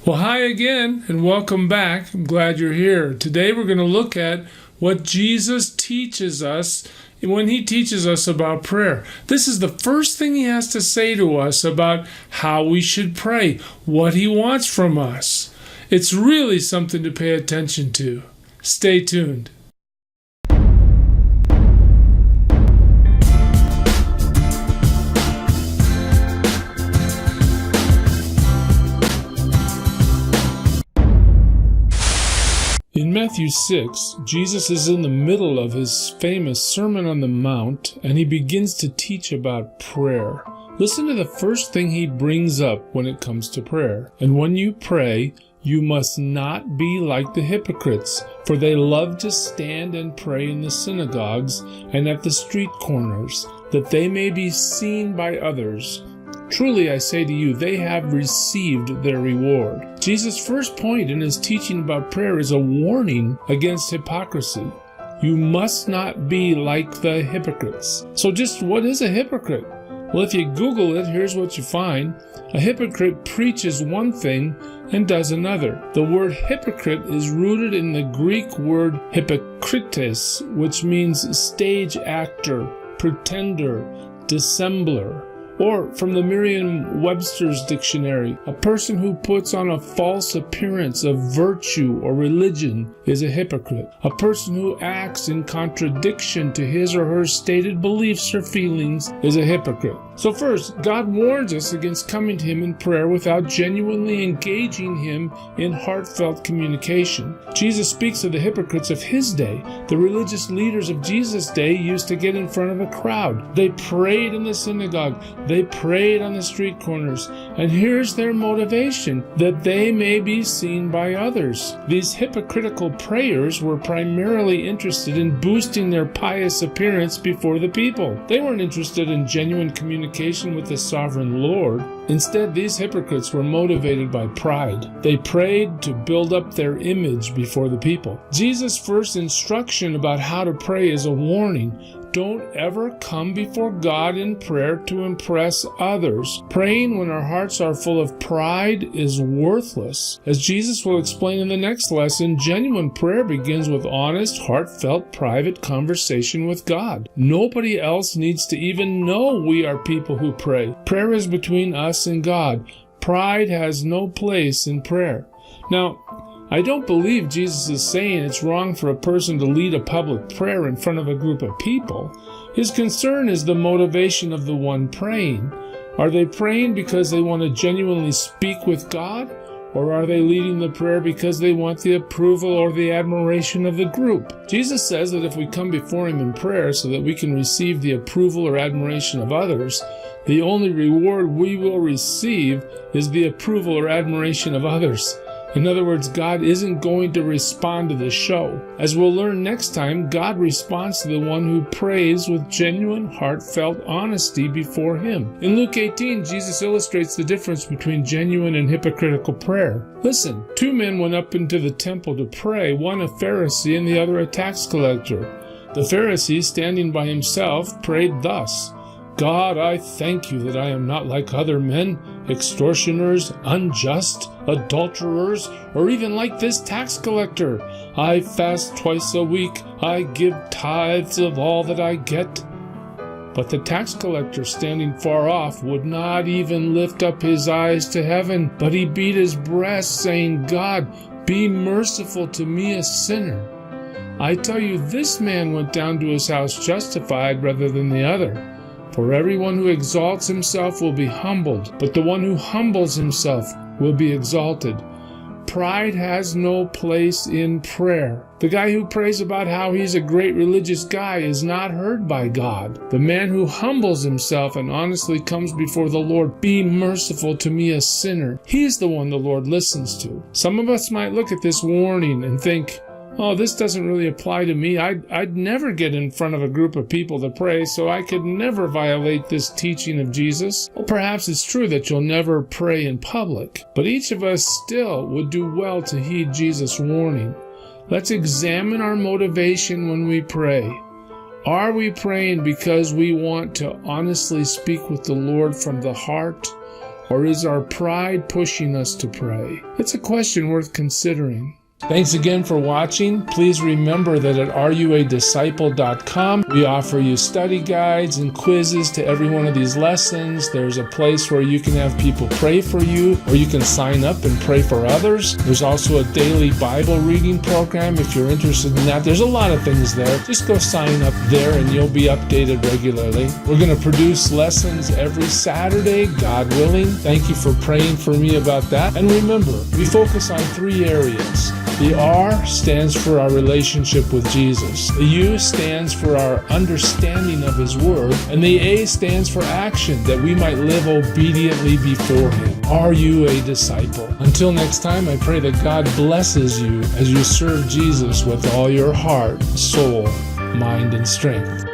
Well, hi again, and welcome back. I'm glad you're here. Today we're going to look at what Jesus teaches us when he teaches us about prayer. This is the first thing he has to say to us about how we should pray, what he wants from us. It's really something to pay attention to. Stay tuned. In Matthew 6, Jesus is in the middle of his famous Sermon on the Mount, and he begins to teach about prayer. Listen to the first thing he brings up when it comes to prayer. And when you pray, you must not be like the hypocrites, for they love to stand and pray in the synagogues and at the street corners, that they may be seen by others. Truly I say to you, they have received their reward. Jesus' first point in his teaching about prayer is a warning against hypocrisy. You must not be like the hypocrites. So just what is a hypocrite? Well, if you Google it, here's what you find. A hypocrite preaches one thing and does another. The word hypocrite is rooted in the Greek word hypokrites, which means stage actor, pretender, dissembler. Or from the Merriam-Webster's dictionary, a person who puts on a false appearance of virtue or religion is a hypocrite. A person who acts in contradiction to his or her stated beliefs or feelings is a hypocrite. So first, God warns us against coming to him in prayer without genuinely engaging him in heartfelt communication. Jesus speaks of the hypocrites of his day. The religious leaders of Jesus' day used to get in front of a crowd. They prayed in the synagogue. They prayed on the street corners, and here's their motivation, that they may be seen by others. These hypocritical prayers were primarily interested in boosting their pious appearance before the people. They weren't interested in genuine communication with the sovereign Lord. Instead, these hypocrites were motivated by pride. They prayed to build up their image before the people. Jesus' first instruction about how to pray is a warning. Don't ever come before God in prayer to impress others. Praying when our hearts are full of pride is worthless. As Jesus will explain in the next lesson, genuine prayer begins with honest, heartfelt, private conversation with God. Nobody else needs to even know we are people who pray. Prayer is between us and God. Pride has no place in prayer. Now, I don't believe Jesus is saying it's wrong for a person to lead a public prayer in front of a group of people. His concern is the motivation of the one praying. Are they praying because they want to genuinely speak with God? Or are they leading the prayer because they want the approval or the admiration of the group? Jesus says that if we come before him in prayer so that we can receive the approval or admiration of others, the only reward we will receive is the approval or admiration of others. In other words, God isn't going to respond to the show. As we'll learn next time, God responds to the one who prays with genuine, heartfelt honesty before him. In Luke 18, Jesus illustrates the difference between genuine and hypocritical prayer. Listen, 2 men went up into the temple to pray, one a Pharisee and the other a tax collector. The Pharisee, standing by himself, prayed thus: God, I thank you that I am not like other men, extortioners, unjust, adulterers, or even like this tax collector. I fast twice a week. I give tithes of all that I get. But the tax collector, standing far off, would not even lift up his eyes to heaven, but he beat his breast, saying, God, be merciful to me, a sinner. I tell you, this man went down to his house justified rather than the other. For everyone who exalts himself will be humbled, but the one who humbles himself will be exalted. Pride has no place in prayer. The guy who prays about how he's a great religious guy is not heard by God. The man who humbles himself and honestly comes before the Lord, be merciful to me, a sinner, he's the one the Lord listens to. Some of us might look at this warning and think, oh, this doesn't really apply to me. I'd never get in front of a group of people to pray, so I could never violate this teaching of Jesus. Well, perhaps it's true that you'll never pray in public, but each of us still would do well to heed Jesus' warning. Let's examine our motivation when we pray. Are we praying because we want to honestly speak with the Lord from the heart? or is our pride pushing us to pray? It's a question worth considering. Thanks again for watching. Please remember that at areyouadisciple.com we offer you study guides and quizzes to every one of these lessons. There's a place where you can have people pray for you, or you can sign up and pray for others. There's also a daily Bible reading program if you're interested in that. There's a lot of things there. Just go sign up there and you'll be updated regularly. We're going to produce lessons every Saturday, God willing. Thank you for praying for me about that. And remember, we focus on 3 areas. The R stands for our relationship with Jesus. The U stands for our understanding of His Word. And the A stands for action, that we might live obediently before Him. Are you a disciple? Until next time, I pray that God blesses you as you serve Jesus with all your heart, soul, mind, and strength.